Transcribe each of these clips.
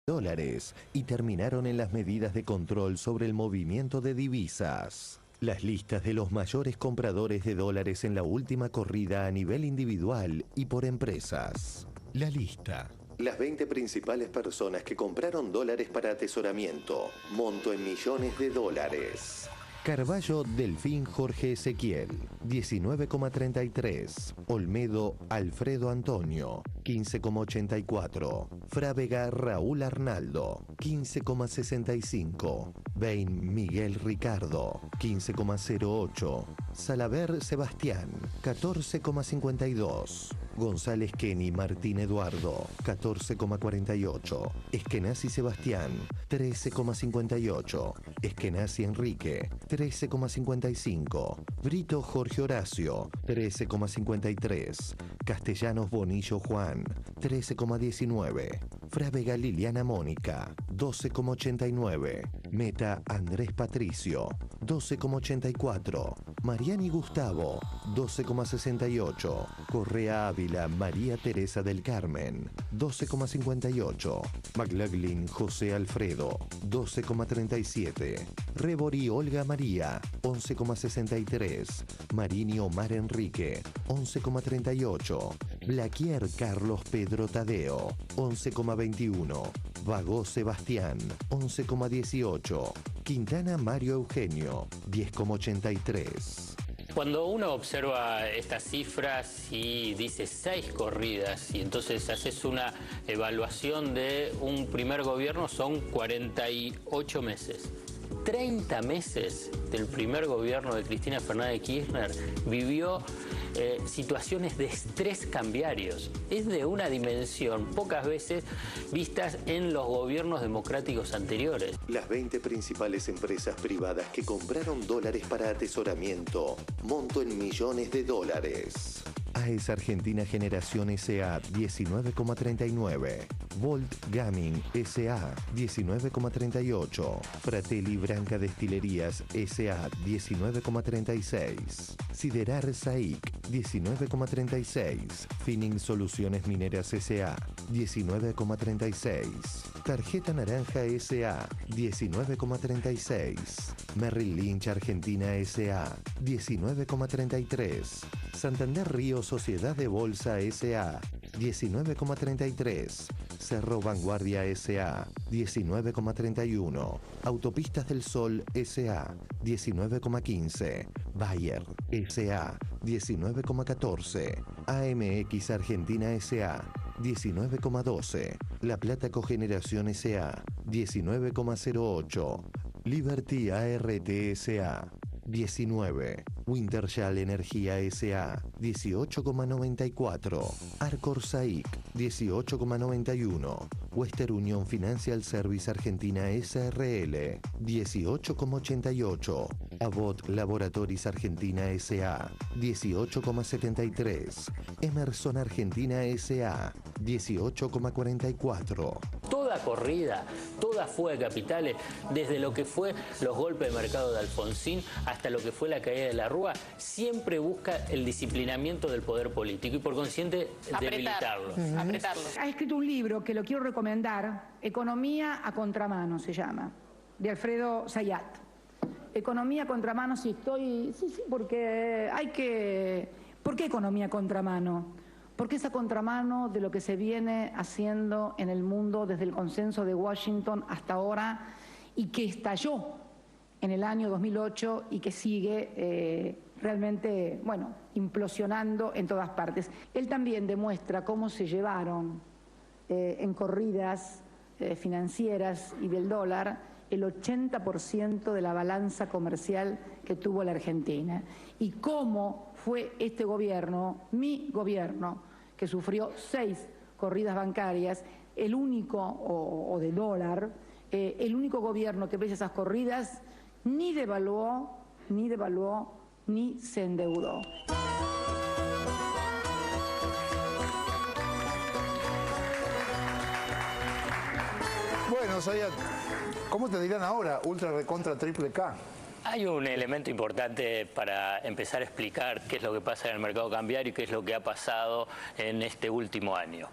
dólares y terminaron en las medidas de control sobre el movimiento de divisas. Las listas de los mayores compradores de dólares en la última corrida a nivel individual y por empresas. La lista. Las 20 principales personas que compraron dólares para atesoramiento. Monto en millones de dólares. Carballo Delfín Jorge Ezequiel, 19,33. Olmedo Alfredo Antonio, 15,84. Frávega Raúl Arnaldo, 15,65. Bain Miguel Ricardo, 15,08. Salaver Sebastián, 14,52. González Kenny Martín Eduardo, 14,48. Eskenazi Sebastián, 13,58. Eskenazi Enrique, 13,55. Brito Jorge Horacio, 13,53. Castellanos Bonillo Juan, 13,19. Frávega Liliana Mónica, 12,89. Meta Andrés Patricio, 12,84. Mariani Gustavo, 12,68. Correa Ávila María Teresa del Carmen, 12,58. McLaughlin José Alfredo, 12,37. Rebori Olga María, 11,63. Marini Omar Enrique, 11,38. Blaquier Carlos Pedro Tadeo, 11,21. Vagó Sebastián, 11,18. Quintana Mario Eugenio, 10,83. Cuando uno observa estas cifras y dice 6 corridas y entonces haces una evaluación de un primer gobierno, son 48 meses. 30 meses del primer gobierno de Cristina Fernández de Kirchner vivió situaciones de estrés cambiarios. Es de una dimensión pocas veces vistas en los gobiernos democráticos anteriores. Las 20 principales empresas privadas que compraron dólares para atesoramiento, monto en millones de dólares. AES Argentina Generación S.A. 19,39. Volt Gaming S.A. 19,38. Fratelli Branca Destilerías S.A. 19,36. Siderar SAIC 19,36. Finning Soluciones Mineras S.A. 19,36. Tarjeta Naranja S.A. 19,36. Merrill Lynch Argentina S.A. 19,33. Santander Río Sociedad de Bolsa S.A. 19,33. Cerro Vanguardia S.A. 19,31. Autopistas del Sol S.A. 19,15. Bayer S.A. 19,14. AMX Argentina S.A. 19,12. La Plata Cogeneración S.A. 19,08. Liberty ART S.A. 19. Wintershall Energía S.A. 18,94. Arcor SAIC 18,91. Western Union Financial Service Argentina S.R.L. 18,88. Abbott Laboratories Argentina S.A. 18,73. Emerson Argentina S.A. 18,44. Toda corrida, toda fuga de capitales, desde lo que fue los golpes de mercado de Alfonsín hasta lo que fue la caída de la Rúa, siempre busca el disciplinamiento del poder político y por consiguiente debilitarlo. Apretarlo. Ha escrito un libro que lo quiero recomendar, Economía a contramano se llama, de Alfredo Zayat. Economía a contramano, sí, porque hay que... ¿Por qué economía a contramano? Porque es a contramano de lo que se viene haciendo en el mundo desde el consenso de Washington hasta ahora y que estalló en el año 2008 y que sigue realmente, implosionando en todas partes. Él también demuestra cómo se llevaron en corridas financieras y del dólar el 80% de la balanza comercial que tuvo la Argentina y cómo fue este gobierno, mi gobierno, que sufrió 6 corridas bancarias, el único, o de dólar, el único gobierno que pese a esas corridas ni devaluó, ni se endeudó. Bueno, Zayat, ¿cómo te dirán ahora? Ultra, recontra, triple K. Hay un elemento importante para empezar a explicar qué es lo que pasa en el mercado cambiario y qué es lo que ha pasado en este último año.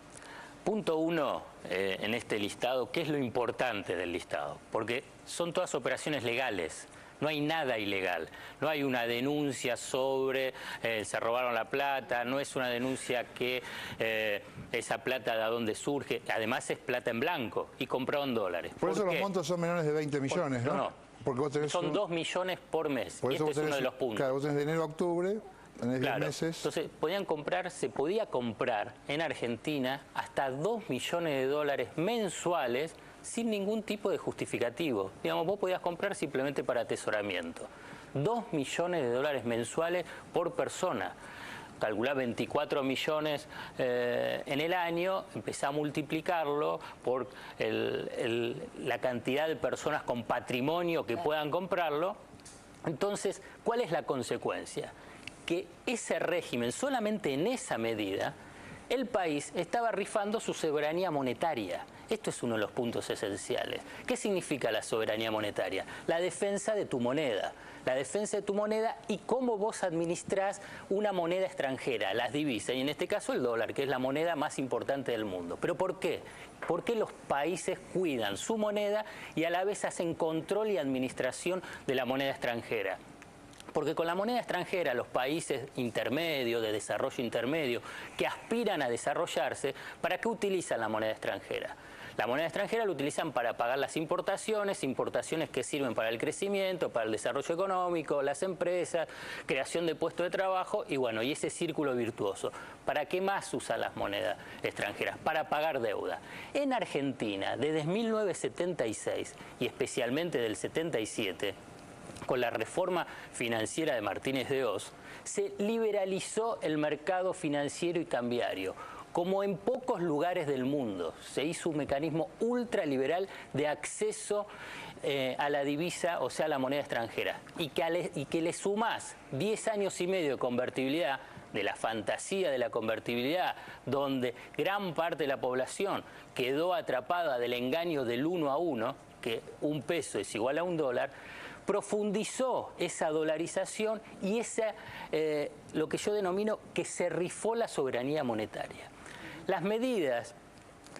Punto uno, en este listado, ¿qué es lo importante del listado? Porque son todas operaciones legales. No hay nada ilegal, no hay una denuncia sobre se robaron la plata, no es una denuncia que esa plata de dónde surge, además es plata en blanco y comprado en dólares. Por eso los montos son menores de 20 millones, ¿no? No, porque vos tenés son 2 millones por mes, por y eso este es uno de los puntos. Claro, vos tenés de enero a octubre, tenés 10 Claro, meses. entonces se podía comprar en Argentina hasta 2 millones de dólares mensuales sin ningún tipo de justificativo. Digamos, vos podías comprar simplemente para atesoramiento. 2 millones de dólares mensuales por persona. Calculá 24 millones en el año, empezá a multiplicarlo por la cantidad de personas con patrimonio que puedan comprarlo. Entonces, ¿cuál es la consecuencia? Que ese régimen, solamente en esa medida, el país estaba rifando su soberanía monetaria. Esto es uno de los puntos esenciales. ¿Qué significa la soberanía monetaria? La defensa de tu moneda. La defensa de tu moneda y cómo vos administrás una moneda extranjera, las divisas, y en este caso el dólar, que es la moneda más importante del mundo. ¿Pero por qué? Porque los países cuidan su moneda y a la vez hacen control y administración de la moneda extranjera. Porque con la moneda extranjera los países intermedios, de desarrollo intermedio, que aspiran a desarrollarse, ¿para qué utilizan la moneda extranjera? La moneda extranjera la utilizan para pagar las importaciones, importaciones que sirven para el crecimiento, para el desarrollo económico, las empresas, creación de puestos de trabajo y bueno, y ese círculo virtuoso. ¿Para qué más usan las monedas extranjeras? Para pagar deuda. En Argentina, desde 1976 y especialmente del 77, con la reforma financiera de Martínez de Hoz, se liberalizó el mercado financiero y cambiario. Como en pocos lugares del mundo, se hizo un mecanismo ultraliberal de acceso a la divisa, o sea, a la moneda extranjera. Y que le sumás 10 años y medio de convertibilidad, de la fantasía de la convertibilidad, donde gran parte de la población quedó atrapada del engaño del 1 a 1, que un peso es igual a un dólar, profundizó esa dolarización y lo que yo denomino que se rifó la soberanía monetaria. Las medidas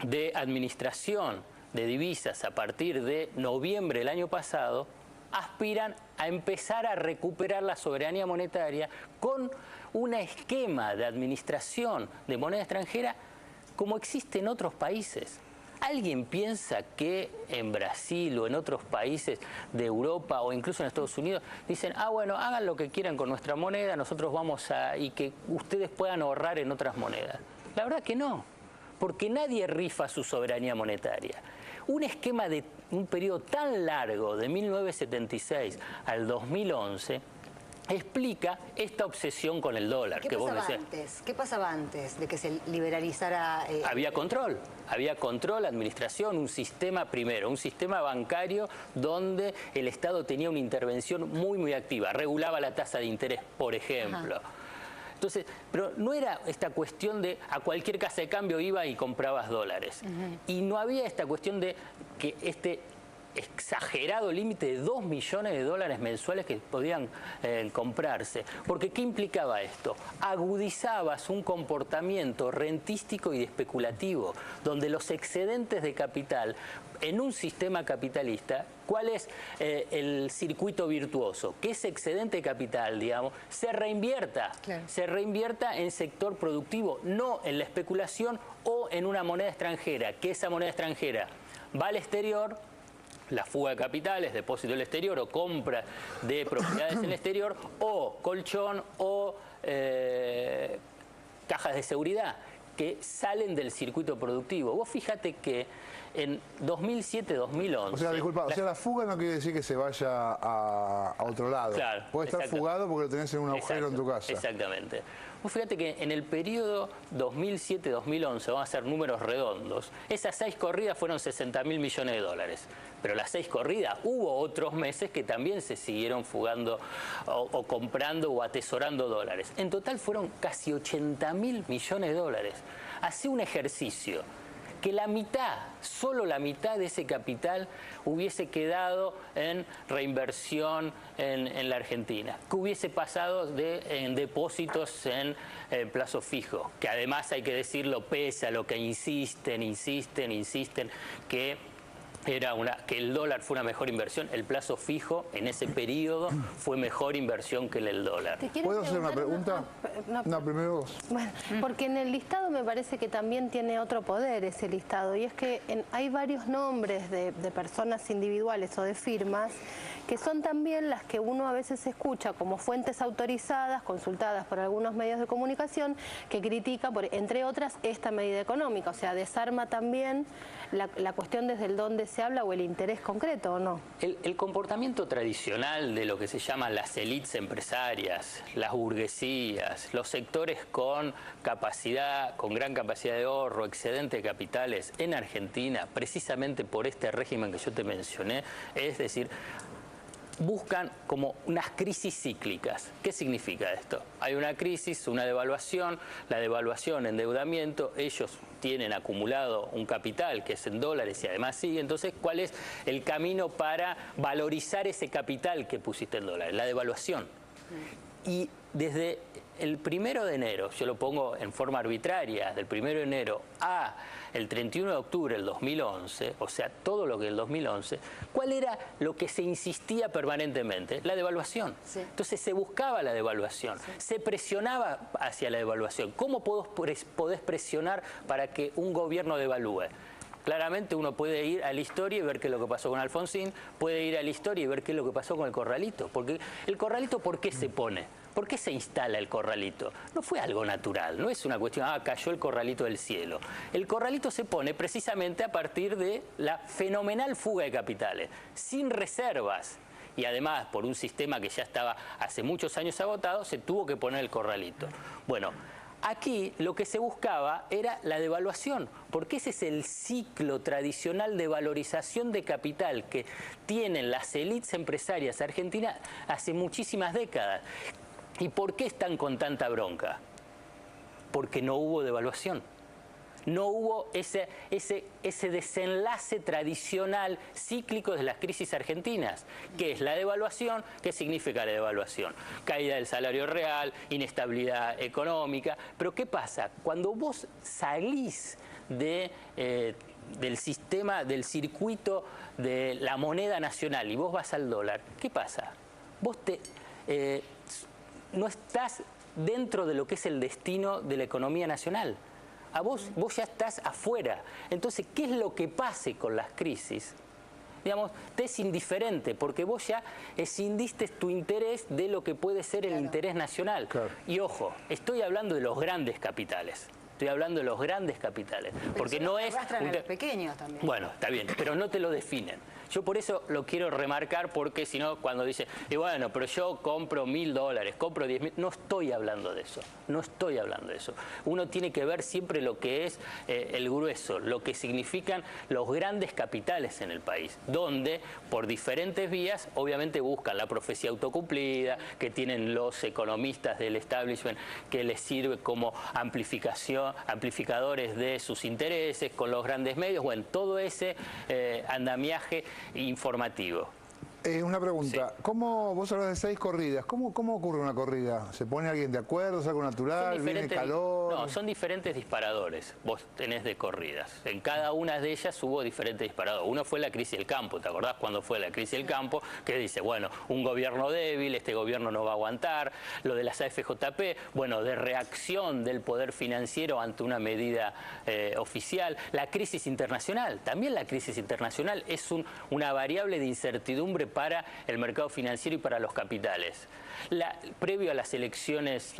de administración de divisas a partir de noviembre del año pasado aspiran a empezar a recuperar la soberanía monetaria con un esquema de administración de moneda extranjera como existe en otros países. ¿Alguien piensa que en Brasil o en otros países de Europa o incluso en Estados Unidos dicen, bueno, hagan lo que quieran con nuestra moneda, nosotros y que ustedes puedan ahorrar en otras monedas? La verdad que no, porque nadie rifa su soberanía monetaria. Un esquema de un periodo tan largo, de 1976 al 2011, explica esta obsesión con el dólar. ¿Qué pasaba antes de que se liberalizara? Había control, administración, un sistema bancario donde el Estado tenía una intervención muy activa, regulaba la tasa de interés, por ejemplo. Ajá. Entonces, pero no era esta cuestión de a cualquier casa de cambio iba y comprabas dólares. Y no había esta cuestión de que este exagerado límite de 2 millones de dólares mensuales que podían comprarse. Porque ¿qué implicaba esto? Agudizabas un comportamiento rentístico y especulativo, donde los excedentes de capital en un sistema capitalista, ¿cuál es el circuito virtuoso? Que ese excedente de capital, digamos, se reinvierta en sector productivo, no en la especulación o en una moneda extranjera, que esa moneda extranjera va al exterior, la fuga de capitales, depósito del exterior o compra de propiedades en el exterior, o colchón o cajas de seguridad que salen del circuito productivo. Vos fíjate que en 2007-2011... O sea, disculpa, la fuga no quiere decir que se vaya a otro lado. Claro, puede estar fugado porque lo tenés en un agujero en tu casa. Exactamente. Vos fíjate que en el periodo 2007-2011, vamos a hacer números redondos, esas 6 corridas fueron 60.000 millones de dólares. Pero las 6 corridas, hubo otros meses que también se siguieron fugando o comprando o atesorando dólares. En total fueron casi 80.000 millones de dólares. Hacé un ejercicio. que la mitad, solo la mitad de ese capital hubiese quedado en reinversión en la Argentina, que hubiese pasado en depósitos en plazo fijo, que además hay que decirlo, pese a lo que insisten que que el dólar fue una mejor inversión. El plazo fijo en ese periodo fue mejor inversión que el dólar. ¿Puedo hacer una pregunta? No, primero vos. Bueno, porque en el listado me parece que también tiene otro poder ese listado, y es que hay varios nombres de personas individuales o de firmas que son también las que uno a veces escucha como fuentes autorizadas, consultadas por algunos medios de comunicación, que critica, entre otras, esta medida económica. O sea, desarma también la cuestión desde el dónde se habla o el interés concreto, ¿o no? El comportamiento tradicional de lo que se llaman las élites empresarias, las burguesías, los sectores con gran capacidad de ahorro, excedente de capitales en Argentina, precisamente por este régimen que yo te mencioné, es decir, buscan como unas crisis cíclicas. ¿Qué significa esto? Hay una crisis, una devaluación, la devaluación, endeudamiento, ellos tienen acumulado un capital que es en dólares y además sigue, entonces, ¿cuál es el camino para valorizar ese capital que pusiste en dólares? La devaluación. Y desde el 1 de enero, yo lo pongo en forma arbitraria, del 1 de enero a el 31 de octubre del 2011, o sea, todo lo que el 2011, ¿cuál era lo que se insistía permanentemente? La devaluación. Sí. Entonces se buscaba la devaluación, sí, se presionaba hacia la devaluación. ¿Cómo podés presionar para que un gobierno devalúe? Claramente uno puede ir a la historia y ver qué es lo que pasó con Alfonsín, puede ir a la historia y ver qué es lo que pasó con el corralito. Porque el corralito, ¿por qué se pone? ¿Por qué se instala el corralito? No fue algo natural, no es una cuestión, cayó el corralito del cielo. El corralito se pone precisamente a partir de la fenomenal fuga de capitales, sin reservas. Y además, por un sistema que ya estaba hace muchos años agotado, se tuvo que poner el corralito. Bueno, aquí lo que se buscaba era la devaluación, porque ese es el ciclo tradicional de valorización de capital que tienen las élites empresarias argentinas hace muchísimas décadas. ¿Y por qué están con tanta bronca? Porque no hubo devaluación. No hubo ese desenlace tradicional cíclico de las crisis argentinas. ¿Qué es la devaluación? ¿Qué significa la devaluación? Caída del salario real, inestabilidad económica. Pero ¿qué pasa? Cuando vos salís del sistema, del circuito de la moneda nacional y vos vas al dólar, ¿qué pasa? Vos no estás dentro de lo que es el destino de la economía nacional. Vos ya estás afuera. Entonces, ¿qué es lo que pase con las crisis? Digamos, te es indiferente, porque vos ya escindiste tu interés de lo que puede ser el interés nacional. Claro. Y ojo, estoy hablando de los grandes capitales. Estoy hablando de los grandes capitales. Pero porque no es... arrastran a los pequeños también. Bueno, está bien, pero no te lo definen. Yo por eso lo quiero remarcar, porque si no, cuando dice, y bueno, pero yo compro $1000, compro 10.000, no estoy hablando de eso, no estoy hablando de eso. Uno tiene que ver siempre lo que es el grueso, lo que significan los grandes capitales en el país, donde por diferentes vías, obviamente buscan la profecía autocumplida, que tienen los economistas del establishment, que les sirve como amplificadores de sus intereses con los grandes medios, bueno, todo ese andamiaje informativo. Una pregunta, Sí. ¿Cómo vos hablas de 6 corridas? ¿Cómo ocurre una corrida? ¿Se pone alguien de acuerdo? ¿Es algo natural? ¿Viene calor? No, son diferentes disparadores. Vos tenés de corridas. En cada una de ellas hubo diferentes disparadores. Uno fue la crisis del campo, ¿te acordás cuando fue la crisis del campo? Que dice, bueno, un gobierno débil, este gobierno no va a aguantar. Lo de las AFJP, bueno, de reacción del poder financiero ante una medida oficial. La crisis internacional, también la crisis internacional es una variable de incertidumbre para el mercado financiero y para los capitales. Previo a las elecciones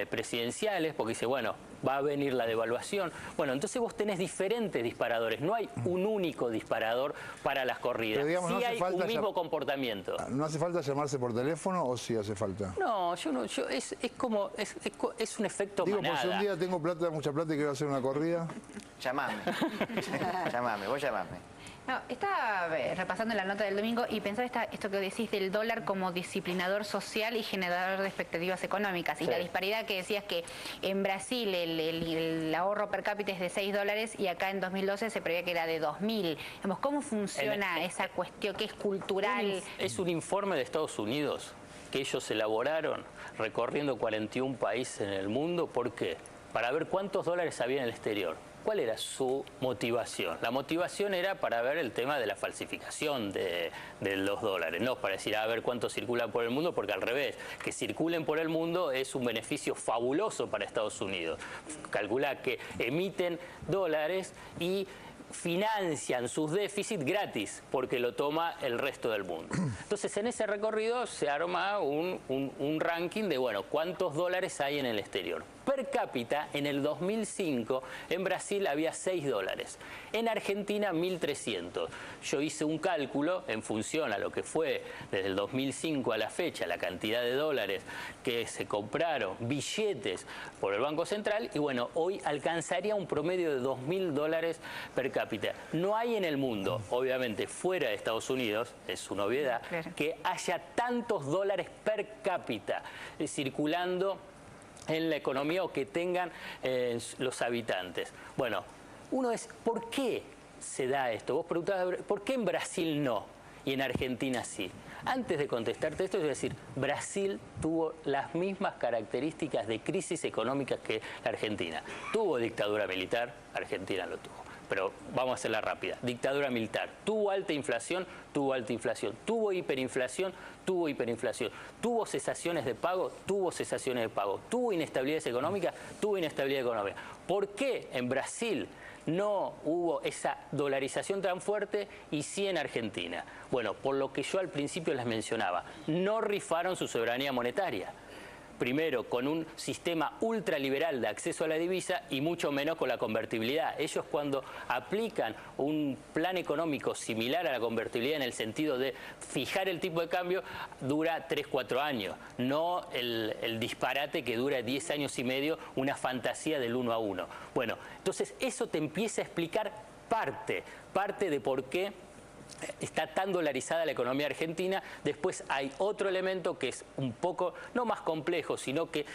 presidenciales, porque dice, bueno, va a venir la devaluación. Bueno, entonces vos tenés diferentes disparadores, no hay un único disparador para las corridas. Pero, digamos, sí hay un mismo comportamiento. ¿No hace falta llamarse por teléfono o sí hace falta? No, es un efecto Digo, manada. por si un día tengo mucha plata y quiero hacer una corrida. Llamame. Vos llamame. No, estaba repasando la nota del domingo y pensaba esto que decís del dólar como disciplinador social y generador de expectativas económicas. Y sí, la disparidad que decías que en Brasil el ahorro per cápita es de $6 y acá en 2012 se prevé que era de 2.000. Digamos, ¿cómo funciona esa cuestión que es cultural? Es un informe de Estados Unidos que ellos elaboraron recorriendo 41 países en el mundo. ¿Por qué? Para ver cuántos dólares había en el exterior. ¿Cuál era su motivación? La motivación era para ver el tema de la falsificación de los dólares, no para decir a ver cuánto circula por el mundo, porque al revés, que circulen por el mundo es un beneficio fabuloso para Estados Unidos. Calcula que emiten dólares y financian sus déficits gratis porque lo toma el resto del mundo. Entonces en ese recorrido se arma un ranking de, bueno, cuántos dólares hay en el exterior. Per cápita, en el 2005, en Brasil había $6. En Argentina, 1.300. Yo hice un cálculo en función a lo que fue desde el 2005 a la fecha, la cantidad de dólares que se compraron, billetes por el Banco Central, y bueno, hoy alcanzaría un promedio de $2.000 per cápita. No hay en el mundo, obviamente fuera de Estados Unidos, es una obviedad, claro, que haya tantos dólares per cápita circulando en la economía o que tengan los habitantes. Bueno, uno es, ¿por qué se da esto? Vos preguntabas, ¿por qué en Brasil no y en Argentina sí? Antes de contestarte esto, yo voy a decir, Brasil tuvo las mismas características de crisis económica que la Argentina. Tuvo dictadura militar, Argentina lo tuvo. Pero vamos a hacerla rápida. Dictadura militar. Tuvo alta inflación, tuvo alta inflación. Tuvo hiperinflación, tuvo hiperinflación. Tuvo cesaciones de pago, tuvo cesaciones de pago. Tuvo inestabilidades económicas, tuvo inestabilidad económica. ¿Por qué en Brasil no hubo esa dolarización tan fuerte y sí en Argentina? Bueno, por lo que yo al principio les mencionaba, no rifaron su soberanía monetaria. Primero, con un sistema ultraliberal de acceso a la divisa y mucho menos con la convertibilidad. Ellos cuando aplican un plan económico similar a la convertibilidad en el sentido de fijar el tipo de cambio, dura 3-4 años. No el disparate que dura 10 años y medio, una fantasía del 1 a 1. Bueno, entonces eso te empieza a explicar parte de por qué está tan dolarizada la economía argentina. Después hay otro elemento que es un poco, no más complejo, sino que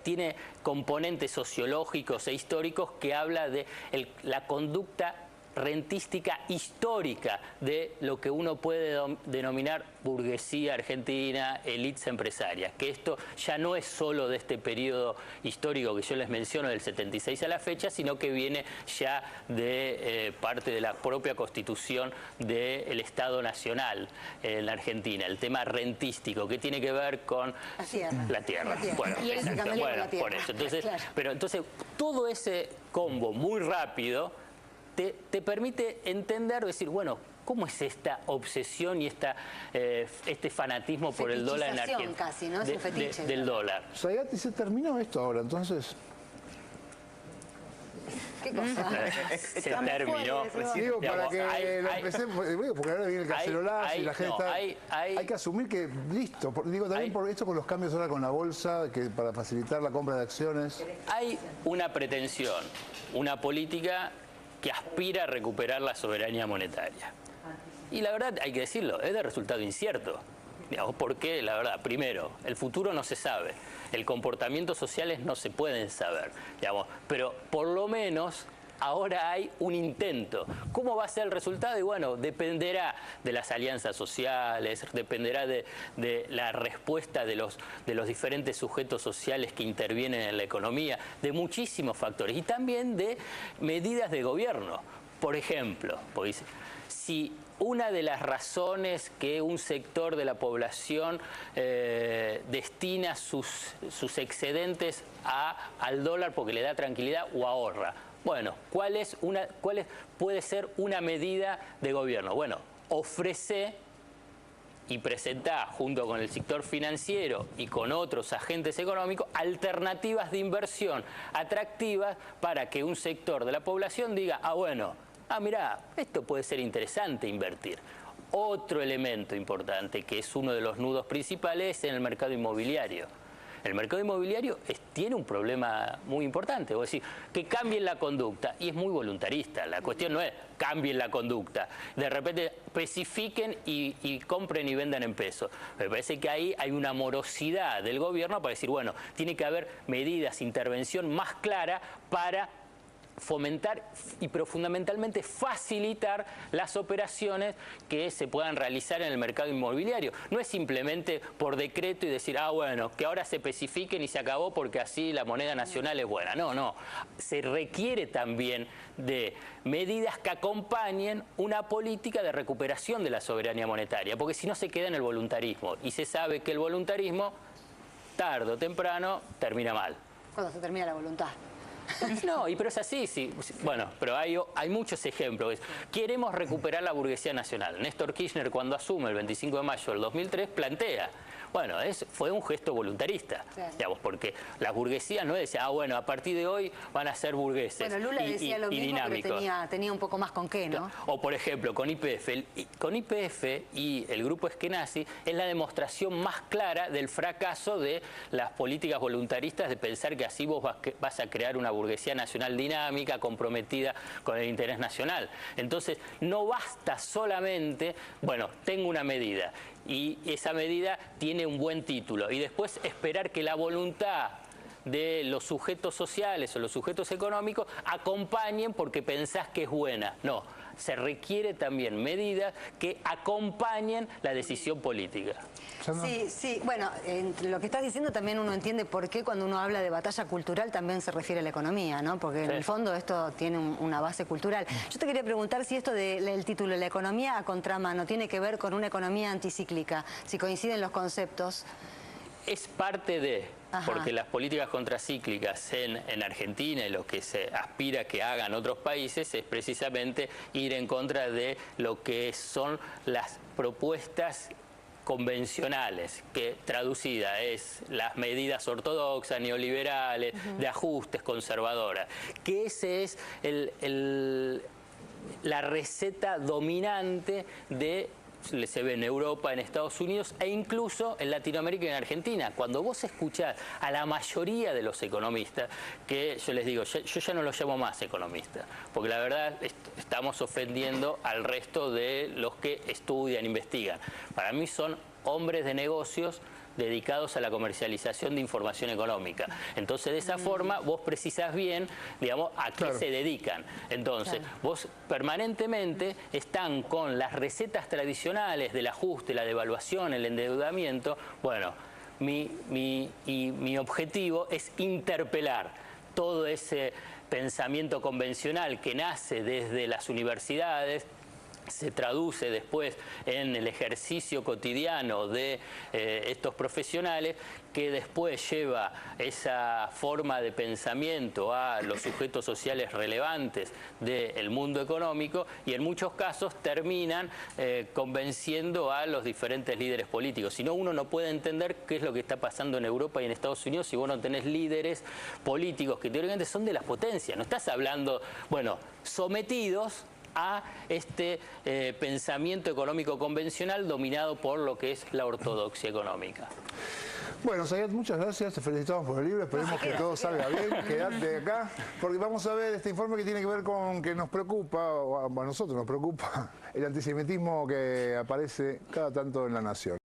tiene componentes sociológicos e históricos que habla de la conducta rentística histórica de lo que uno puede denominar burguesía argentina, élites empresarias, que esto ya no es solo de este periodo histórico que yo les menciono del 76 a la fecha, sino que viene ya de parte de la propia constitución del Estado Nacional en la Argentina, el tema rentístico, que tiene que ver con la tierra. Bueno, por eso. Entonces, claro. Pero entonces todo ese combo muy rápido te permite entender, decir, bueno, ¿cómo es esta obsesión y este fanatismo por el dólar en Argentina? Casi, ¿no? Es un fetiche. Del dólar. Sayat, se terminó esto ahora, entonces. ¿Qué cosa? Se terminó. Digo, para que lo empecemos, porque ahora viene el cacerolazo y la gente está... Hay que asumir que, listo, digo, también por esto con los cambios ahora con la bolsa, que para facilitar la compra de acciones. Hay una pretensión, una política que aspira a recuperar la soberanía monetaria. Y la verdad, hay que decirlo, es de resultado incierto. Digamos, porque, la verdad, primero, el futuro no se sabe, el comportamiento sociales no se pueden saber, digamos, pero por lo menos ahora hay un intento. ¿Cómo va a ser el resultado? Y bueno, dependerá de las alianzas sociales, dependerá de la respuesta de los diferentes sujetos sociales que intervienen en la economía, de muchísimos factores y también de medidas de gobierno. Por ejemplo, pues, si una de las razones que un sector de la población destina sus excedentes al dólar porque le da tranquilidad o ahorra, bueno, ¿cuál puede ser una medida de gobierno? Bueno, ofrece y presenta junto con el sector financiero y con otros agentes económicos alternativas de inversión atractivas para que un sector de la población diga, mirá, esto puede ser interesante invertir. Otro elemento importante que es uno de los nudos principales es en el mercado inmobiliario. El mercado inmobiliario tiene un problema muy importante. Vos decís, que cambien la conducta, y es muy voluntarista. La cuestión no es cambien la conducta. De repente especifiquen y compren y vendan en pesos. Me parece que ahí hay una morosidad del gobierno para decir, bueno, tiene que haber medidas, intervención más clara para fomentar pero fundamentalmente facilitar las operaciones que se puedan realizar en el mercado inmobiliario. No es simplemente por decreto y decir, bueno, que ahora se especifiquen y se acabó porque así la moneda nacional es buena. No, no. Se requiere también de medidas que acompañen una política de recuperación de la soberanía monetaria, porque si no se queda en el voluntarismo. Y se sabe que el voluntarismo, tarde o temprano, termina mal. Cuando se termina la voluntad. No, pero es así, sí. Bueno, pero hay muchos ejemplos. Queremos recuperar la burguesía nacional. Néstor Kirchner, cuando asume el 25 de mayo del 2003, plantea, bueno, fue un gesto voluntarista, digamos, porque las burguesías no decían, bueno, a partir de hoy van a ser burgueses. Bueno, Lula decía lo mismo, pero tenía un poco más con qué, ¿no? O, por ejemplo, con YPF. Con YPF y el grupo Eskenazi es la demostración más clara del fracaso de las políticas voluntaristas de pensar que así vos vas a crear una burguesía nacional dinámica, comprometida con el interés nacional. Entonces, no basta solamente, bueno, tengo una medida y esa medida tiene un buen título y después esperar que la voluntad de los sujetos sociales o los sujetos económicos acompañen porque pensás que es buena. No, se requiere también medidas que acompañen la decisión política. Sí, sí. Bueno, lo que estás diciendo también uno entiende por qué cuando uno habla de batalla cultural también se refiere a la economía, ¿no? Porque en el fondo esto tiene una base cultural. Yo te quería preguntar si esto del título, la economía a contramano, tiene que ver con una economía anticíclica, si coinciden los conceptos. Es parte de, porque las políticas contracíclicas en Argentina y lo que se aspira que hagan otros países es precisamente ir en contra de lo que son las propuestas convencionales, que traducida es las medidas ortodoxas, neoliberales, de ajustes conservadoras, que ese es la receta dominante de se ve en Europa, en Estados Unidos e incluso en Latinoamérica y en Argentina. Cuando vos escuchás a la mayoría de los economistas, que yo les digo, yo ya no los llamo más economistas, porque la verdad estamos ofendiendo al resto de los que estudian, investigan. Para mí son hombres de negocios dedicados a la comercialización de información económica. Entonces, de esa forma, vos precisás bien, digamos, a qué se dedican. Entonces, vos permanentemente están con las recetas tradicionales del ajuste, la devaluación, el endeudamiento. Bueno, mi objetivo es interpelar todo ese pensamiento convencional que nace desde las universidades, se traduce después en el ejercicio cotidiano de estos profesionales, que después lleva esa forma de pensamiento a los sujetos sociales relevantes del mundo económico y en muchos casos terminan convenciendo a los diferentes líderes políticos. Si no, uno no puede entender qué es lo que está pasando en Europa y en Estados Unidos si vos no tenés líderes políticos que teóricamente son de las potencias. No estás hablando, bueno, sometidos a este pensamiento económico convencional dominado por lo que es la ortodoxia económica. Bueno, Zayat, muchas gracias, te felicitamos por el libro, esperemos que todo salga bien, quedate acá, porque vamos a ver este informe que tiene que ver con que nos preocupa, o a nosotros nos preocupa, el antisemitismo que aparece cada tanto en la nación.